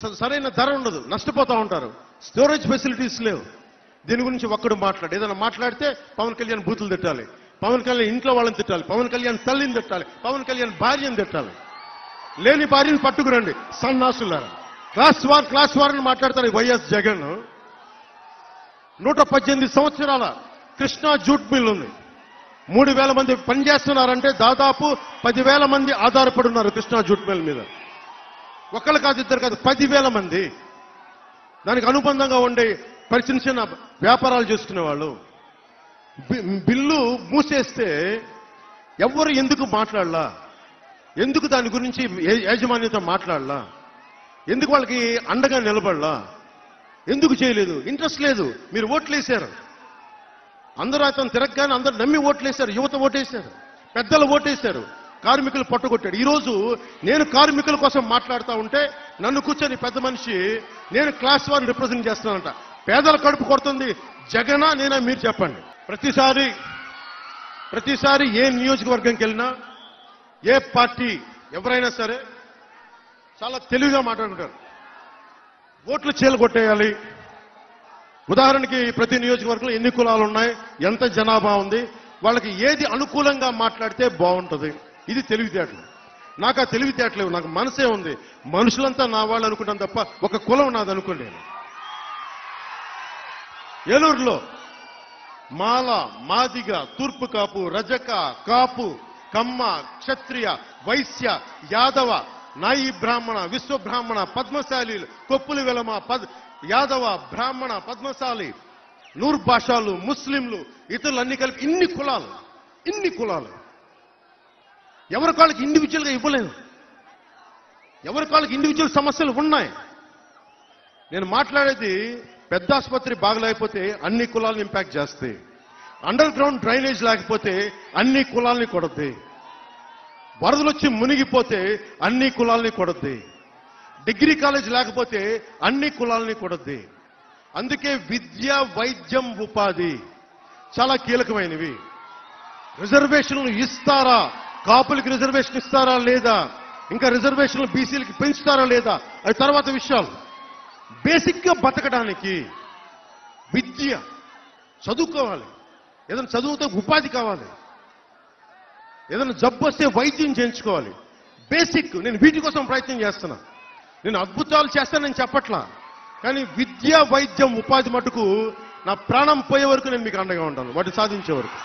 సరైన ధర ఉండదు, నష్టపోతూ ఉంటారు. స్టోరేజ్ ఫెసిలిటీస్ లేవు. దీని గురించి ఒక్కడు ఏదైనా మాట్లాడితే పవన్ కళ్యాణ్ బూతులు తిట్టాలి, పవన్ కళ్యాణ్ ఇంట్లో వాళ్ళని తిట్టాలి, పవన్ కళ్యాణ్ తల్లిని తిట్టాలి, పవన్ కళ్యాణ్ భార్యను తిట్టాలి. లేని భార్యను పట్టుకురండి సన్నాసులారా. క్లాస్ వార్ అని మాట్లాడతారు వైఎస్ జగన్. 118 సంవత్సరాల కృష్ణా జూట్ మిల్ ఉంది. 3,000 మంది పనిచేస్తున్నారంటే దాదాపు 10,000 మంది ఆధారపడున్నారు కృష్ణా జూట్ మిల్ మీద. ఒకళ్ళు కాదు, ఇద్దరు కాదు, 10,000 మంది దానికి అనుబంధంగా ఉండే చిన్న చిన్న వ్యాపారాలు చేసుకునే వాళ్ళు. బిల్లు మూసేస్తే ఎవరు ఎందుకు మాట్లాడలా? ఎందుకు దాని గురించి యాజమాన్యత మాట్లాడలా? ఎందుకు వాళ్ళకి అండగా నిలబడలా? ఎందుకు చేయలేదు? ఇంట్రెస్ట్ లేదు. మీరు ఓట్లేశారు, అందరూ అతను తిరగగానే అందరూ నమ్మి ఓట్లేశారు. యువత ఓటేశారు, పెద్దలు ఓటేశారు, కార్మికులు పట్టుకొట్టాడు. ఈరోజు నేను కార్మికుల కోసం మాట్లాడుతూ ఉంటే నన్ను కూర్చొని పెద్ద మనిషి నేను క్లాస్ వారిని రిప్రజెంట్ చేస్తానంట. పేదల కడుపు కొడుతుంది జగనా నేనా? మీరు చెప్పండి. ప్రతిసారి ఏ నియోజకవర్గంకి వెళ్ళినా ఏ పార్టీ ఎవరైనా సరే చాలా తెలివిగా మాట్లాడుకుంటారు. ఓట్లు చీలగొట్టేయాలి. ఉదాహరణకి ప్రతి నియోజకవర్గంలో ఎన్ని కులాలు ఉన్నాయి, ఎంత జనాభా ఉంది, వాళ్ళకి ఏది అనుకూలంగా మాట్లాడితే బాగుంటుంది. ఇది తెలివితేటలు. నాకు ఆ తెలివితేటలేవు, నాకు మనసే ఉంది. మనుషులంతా నా వాళ్ళు అనుకుంటాను తప్ప ఒక కులం నాది అనుకోలేను. ఏలూరులో మాల, మాదిగ, తూర్పు కాపు, రజక, కాపు, కమ్మ, క్షత్రియ, వైశ్య, యాదవ, నాయి బ్రాహ్మణ, విశ్వ బ్రాహ్మణ, పద్మశాలి, కొప్పులు వెలమ, యాదవ, బ్రాహ్మణ, పద్మశాలి, నూరు భాషలు, ముస్లింలు, ఇతరులు అన్ని కలిపి ఇన్ని కులాలు. ఎవరి కాళ్ళకి ఇండివిజువల్ గా ఇవ్వలేదు. ఎవరి కాళ్ళకి ఇండివిజువల్ సమస్యలు ఉన్నాయి. నేను మాట్లాడేది పెద్ద ఆసుపత్రి బాగలేకపోతే అన్ని కులాలను ఇంపాక్ట్ చేస్తాయి. అండర్ గ్రౌండ్ డ్రైనేజ్ లేకపోతే అన్ని కులాలని కొడద్ది. వరదలు వచ్చి మునిగిపోతే అన్ని కులాలని కొడద్ది. డిగ్రీ కాలేజ్ లేకపోతే అన్ని కులాలని కొడద్ది. అందుకే విద్య, వైద్యం, ఉపాధి చాలా కీలకమైనవి. రిజర్వేషన్లు ఇస్తారా? కాపులకి రిజర్వేషన్ ఇస్తారా లేదా? ఇంకా రిజర్వేషన్లు బీసీలకి పెంచుతారా లేదా? అది తర్వాత విషయాలు. బేసిక్ గా బతకడానికి విద్య, చదువుకోవాలి. ఏదైనా చదువుతో ఉపాధి కావాలి. ఏదైనా జబ్బు వస్తే వైద్యం చేయించుకోవాలి. బేసిక్. నేను వీటి కోసం ప్రయత్నం చేస్తున్నా. నేను అద్భుతాలు చేస్తానని చెప్పట్లా, కానీ విద్య, వైద్యం, ఉపాధి మటుకు నా ప్రాణం పోయే వరకు నేను మీకు అండగా ఉంటాను, వాటిని సాధించే వరకు.